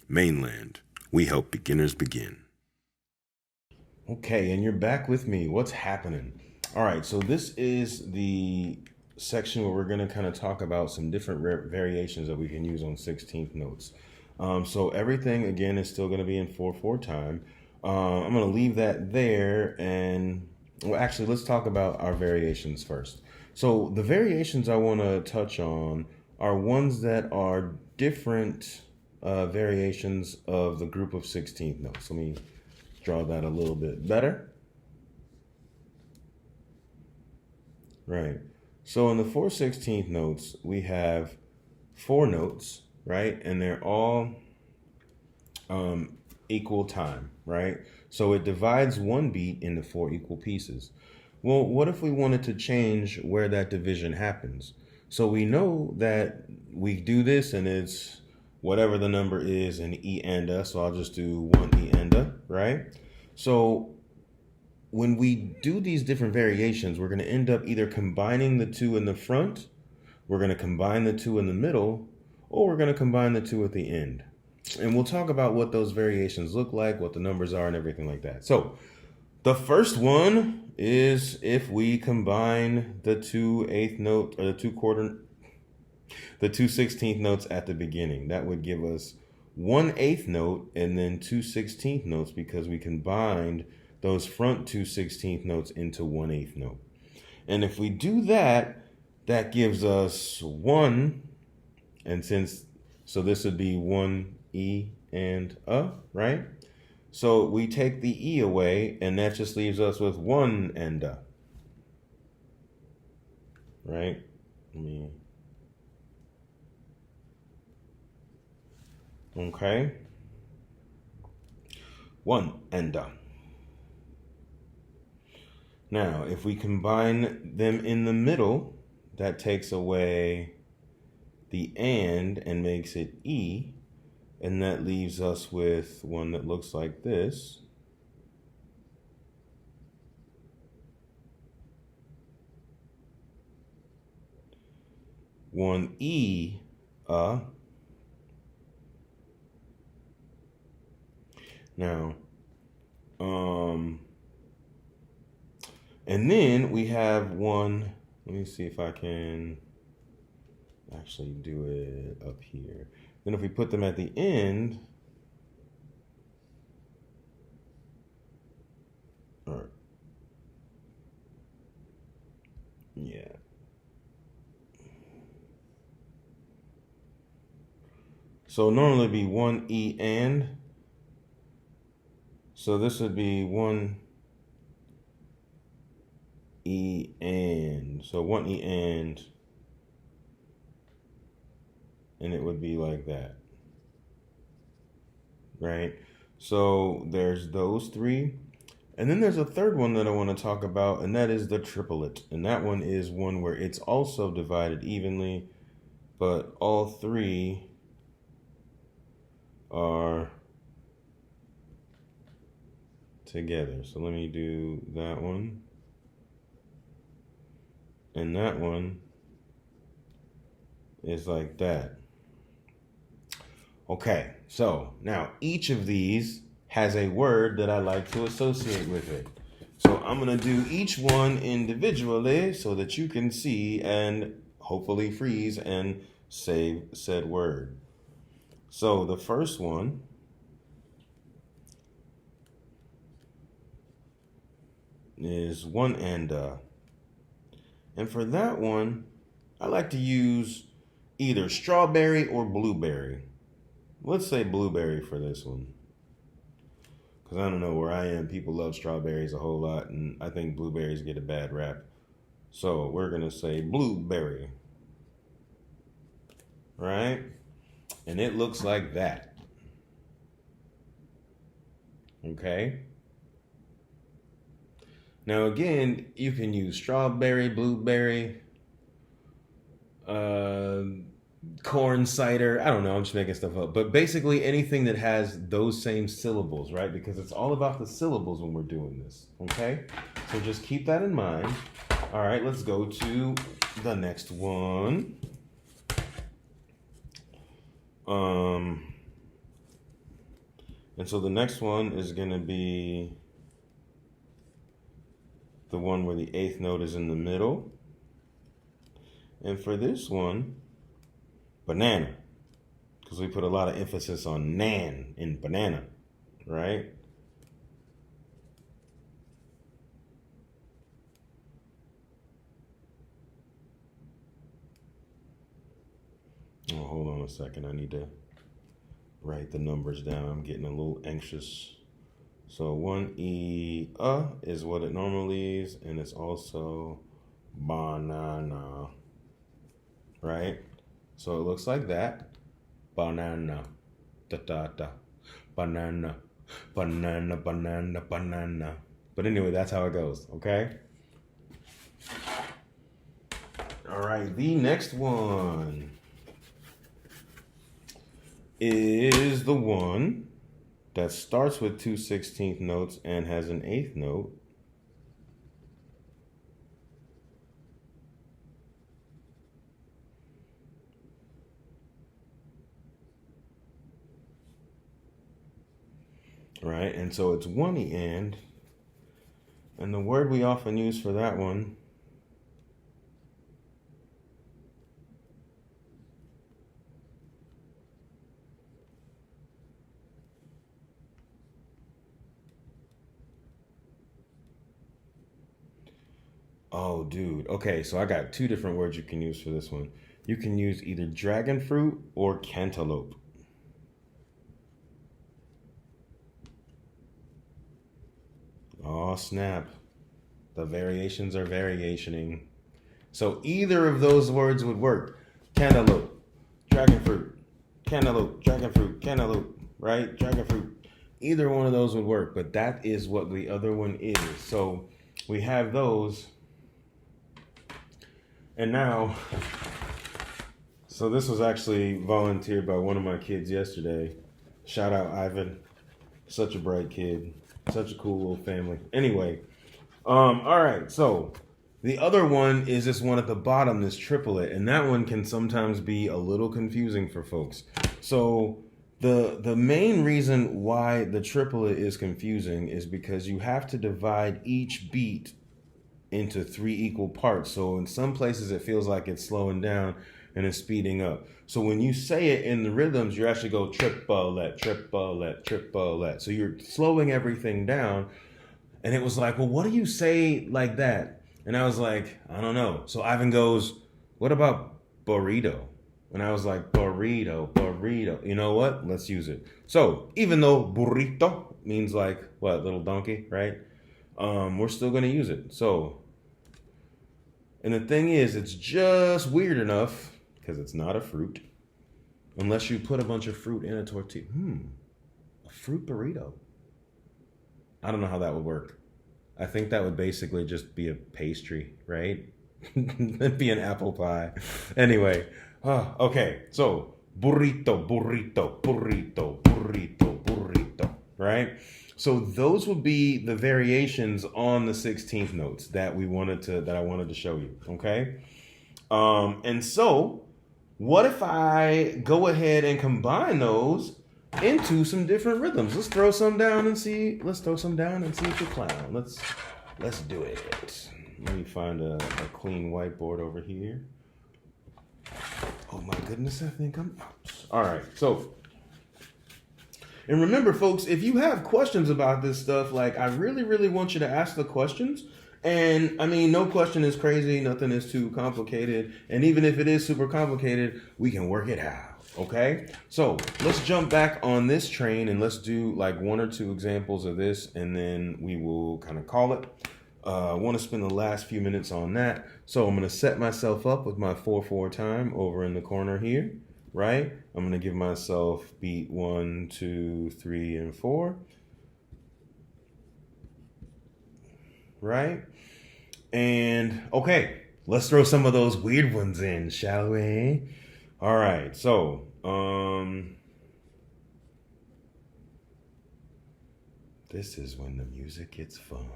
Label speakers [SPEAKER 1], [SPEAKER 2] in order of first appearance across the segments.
[SPEAKER 1] Mainland. We help beginners begin.
[SPEAKER 2] Okay, and you're back with me. What's happening? All right, so this is the section where we're going to kind of talk about some different variations that we can use on 16th notes. So everything, again, is still going to be in 4/4 time. I'm going to leave that there, and well, actually, let's talk about our variations first. So the variations I want to touch on are ones that are different variations of the group of 16th notes. Let me draw that a little bit better. Right. So in the 4/16 notes, we have 4 notes, right? And they're all equal time, right? So it divides one beat into 4 equal pieces. Well, what if we wanted to change where that division happens? So we know that we do this and it's whatever the number is in E and A. So I'll just do 1 E and A, right? So when we do these different variations, we're going to end up either combining the 2 in the front, we're going to combine the 2 in the middle, or we're going to combine the 2 at the end. And we'll talk about what those variations look like, what the numbers are, and everything like that. So the first one is if we combine the 2/8 note or the 2/16 notes at the beginning. That would give us 1/8 note and then 2/16 notes because we combined those front 2/16 notes into 1/8 note. And if we do that, that gives us 1, and so this would be 1 E and A, right? So we take the E away, and that just leaves us with 1 and A, right? Okay. 1 and A. Now, if we combine them in the middle, that takes away the and makes it E, and that leaves us with one that looks like this. One E, Now, and then we have one, let me see if I can actually do it up here. Then if we put them at the end, or yeah. So normally it'd be 1 E and, so this would be 1 E and, so 1 E and it would be like that, right? So there's those 3. And then there's a third one that I want to talk about, and that is the triplet. And that one is one where it's also divided evenly, but all 3 are together. So let me do that one. And that one is like that. Okay, so now each of these has a word that I like to associate with it. So I'm going to do each one individually so that you can see and hopefully freeze and save said word. So the first one is 1 and A. And for that one, I like to use either strawberry or blueberry. Let's say blueberry for this one. Because I don't know where I am, people love strawberries a whole lot, and I think blueberries get a bad rap. So we're going to say blueberry. Right? And it looks like that. Okay? Now again, you can use strawberry, blueberry, corn cider. I don't know. I'm just making stuff up. But basically anything that has those same syllables, right? Because it's all about the syllables when we're doing this. Okay? So just keep that in mind. All right, let's go to the next one. And so the next one is going to be the one where the eighth note is in the middle. And for this one, banana, because we put a lot of emphasis on nan in banana, right? Oh, hold on a second. I need to write the numbers down. I'm getting a little anxious. So 1 is what it normally is, and it's also banana, right? So it looks like that. Banana, da da da, banana, banana, banana, banana. But anyway, that's how it goes, okay? All right, the next one is the one that starts with 2 16th notes and has an eighth note. Right, and so it's one and the word we often use for that one oh, dude. Okay, so I got two different words you can use for this one. You can use either dragon fruit or cantaloupe. Oh, snap. The variations are variationing. So either of those words would work. Cantaloupe, dragon fruit, cantaloupe, dragon fruit, cantaloupe, right? Dragon fruit. Either one of those would work, but that is what the other one is. So we have those. And now, so this was actually volunteered by one of my kids yesterday. Shout out Ivan. Such a bright kid. Such a cool little family. Anyway, all right. So the other one is this one at the bottom, this triplet, and that one can sometimes be a little confusing for folks. So the main reason why the triplet is confusing is because you have to divide each beat into 3 equal parts. So in some places it feels like it's slowing down and it's speeding up. So when you say it in the rhythms, you actually go triplet, triplet, triplet. So you're slowing everything down. And it was like, well, what do you say like that? And I was like, I don't know. So Ivan goes, what about burrito? And I was like, burrito, burrito. You know what? Let's use it. So even though burrito means like, what, little donkey, right? We're still going to use it. So, and the thing is, it's just weird enough because it's not a fruit unless you put a bunch of fruit in a tortilla. A fruit burrito. I don't know how that would work. I think that would basically just be a pastry, right? It'd be an apple pie. Anyway, okay. So burrito, burrito, burrito, burrito, burrito, right? So those would be the variations on the 16th notes that I wanted to show you, okay? And so what if I go ahead and combine those into some different rhythms? Let's throw some down and see. Let's throw some down and see if you clown. Let's do it. Let me find a clean whiteboard over here. Oh my goodness, I think I'm out. All right, so. And remember, folks, if you have questions about this stuff, like I really, really want you to ask the questions. And I mean, no question is crazy. Nothing is too complicated. And even if it is super complicated, we can work it out. Okay. So let's jump back on this train and let's do like 1 or 2 examples of this. And then we will kind of call it. I want to spend the last few minutes on that. So I'm going to set myself up with my 4/4 time over in the corner here. Right? I'm going to give myself beat 1, 2, 3, and 4. Right? And okay, let's throw some of those weird ones in, shall we? All right. So, this is when the music gets fun.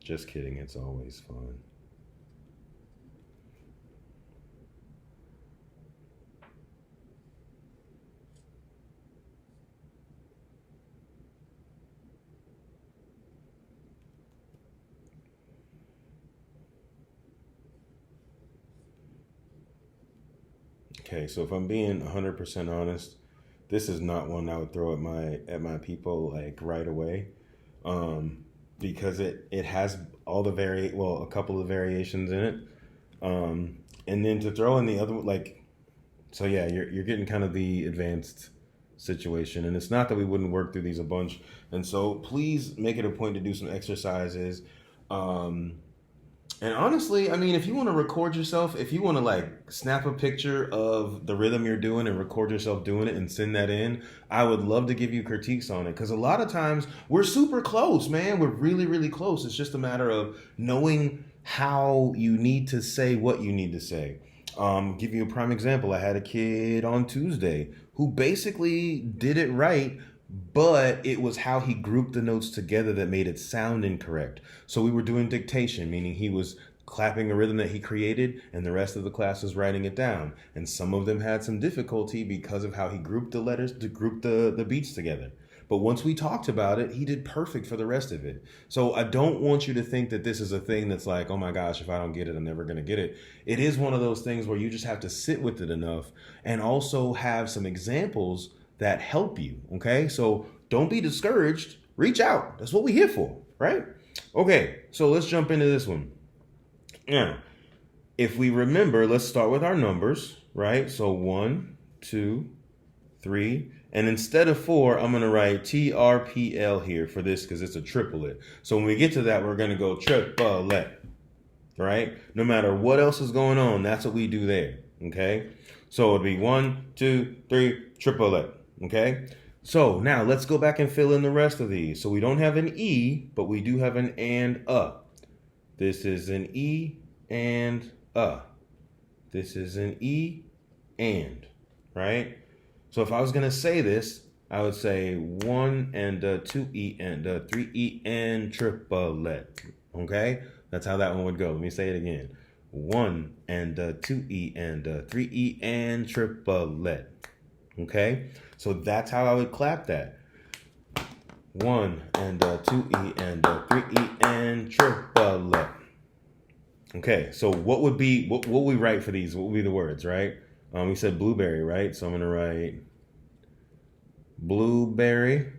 [SPEAKER 2] Just kidding, it's always fun. Okay, so if I'm being 100% honest, this is not one I would throw at my people like right away, because it has all the a couple of variations in it, and then to throw in the other like, so yeah, you're getting kind of the advanced situation, and it's not that we wouldn't work through these a bunch, and so please make it a point to do some exercises. Um, And honestly, I mean, if you want to record yourself, if you want to like snap a picture of the rhythm you're doing and record yourself doing it and send that in, I would love to give you critiques on it. Because a lot of times we're super close, man. We're really, really close. It's just a matter of knowing how you need to say what you need to say. Give you a prime example. I had a kid on Tuesday who basically did it right, but it was how he grouped the notes together that made it sound incorrect. So we were doing dictation, meaning he was clapping a rhythm that he created and the rest of the class was writing it down. And some of them had some difficulty because of how he grouped the letters to group the beats together. But once we talked about it, he did perfect for the rest of it. So I don't want you to think that this is a thing that's like, oh my gosh, if I don't get it, I'm never going to get it. It is one of those things where you just have to sit with it enough and also have some examples that help you. Okay, so don't be discouraged. Reach out. That's what we're here for, right? Okay, so let's jump into this one. Now, if we remember, let's start with our numbers, right? So 1, 2, 3, and instead of 4, I'm going to write TRPL here for this because it's a triplet. So when we get to that, we're going to go triplet, right? No matter what else is going on, that's what we do there, okay? So it'd be 1, 2, 3, triplet. Okay, so now let's go back and fill in the rest of these. So we don't have an E, but we do have an and a. This is an E and a. This is an E and, right? So if I was going to say this, I would say 1 and 2 E and 3 E and triplet. Okay, that's how that one would go. Let me say it again. 1 and 2 E and 3 E and triplet. Okay, so that's how I would clap that. 1 and 2 E and 3 E and triplet. Okay, so what would we write for these? What would be the words, right? We said blueberry, right? So I'm gonna write blueberry.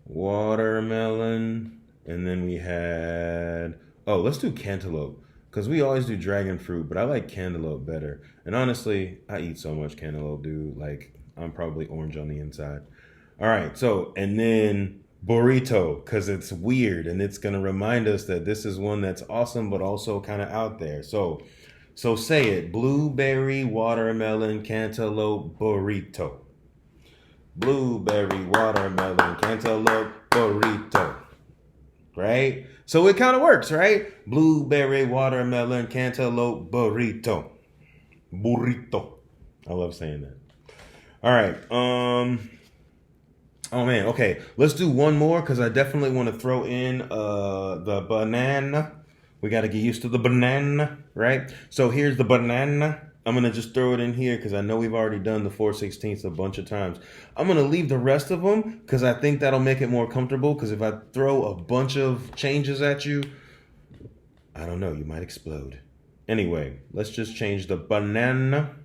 [SPEAKER 2] Watermelon, and then we had, let's do cantaloupe. Because we always do dragon fruit, but I like cantaloupe better. And honestly, I eat so much cantaloupe, dude. Like, I'm probably orange on the inside. All right, so, and then burrito, because it's weird. And it's going to remind us that this is one that's awesome, but also kind of out there. So say it. Blueberry, watermelon, cantaloupe, burrito. Blueberry, watermelon, cantaloupe, burrito. Right? So it kind of works, right? Blueberry, watermelon, cantaloupe, burrito. Burrito. I love saying that. All right. Oh man. Okay. Let's do one more because I definitely want to throw in the banana. We got to get used to the banana, right? So here's the banana. I'm going to just throw it in here because I know we've already done the 4/16 a bunch of times. I'm going to leave the rest of them because I think that'll make it more comfortable, because if I throw a bunch of changes at you, I don't know, you might explode. Anyway, let's just change the banana.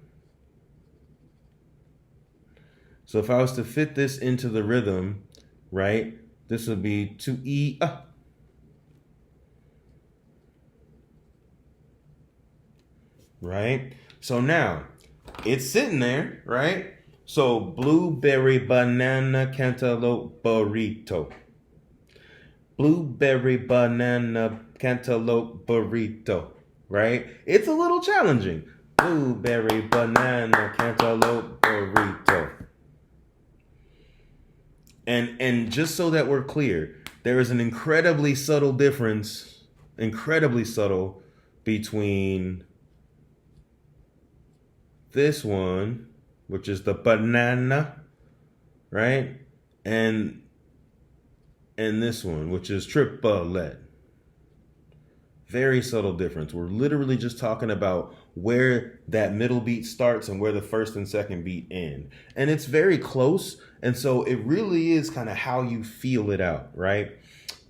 [SPEAKER 2] So if I was to fit this into the rhythm, right, this would be 2E. Right? So now, it's sitting there, right? So blueberry, banana, cantaloupe, burrito. Blueberry, banana, cantaloupe, burrito. Right? It's a little challenging. Blueberry, banana, cantaloupe, burrito. And just so that we're clear, there is an incredibly subtle difference, between this one, which is the banana, right? And this one, which is triplet. Very subtle difference. We're literally just talking about where that middle beat starts and where the first and second beat end. And it's very close. And so it really is kind of how you feel it out, right?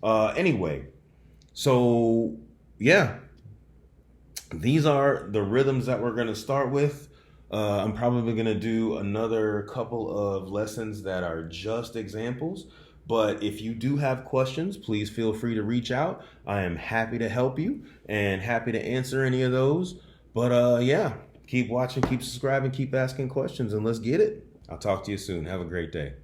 [SPEAKER 2] Anyway, so yeah, these are the rhythms that we're going to start with. I'm probably going to do another couple of lessons that are just examples. But if you do have questions, please feel free to reach out. I am happy to help you and happy to answer any of those. But yeah, keep watching, keep subscribing, keep asking questions, and let's get it. I'll talk to you soon. Have a great day.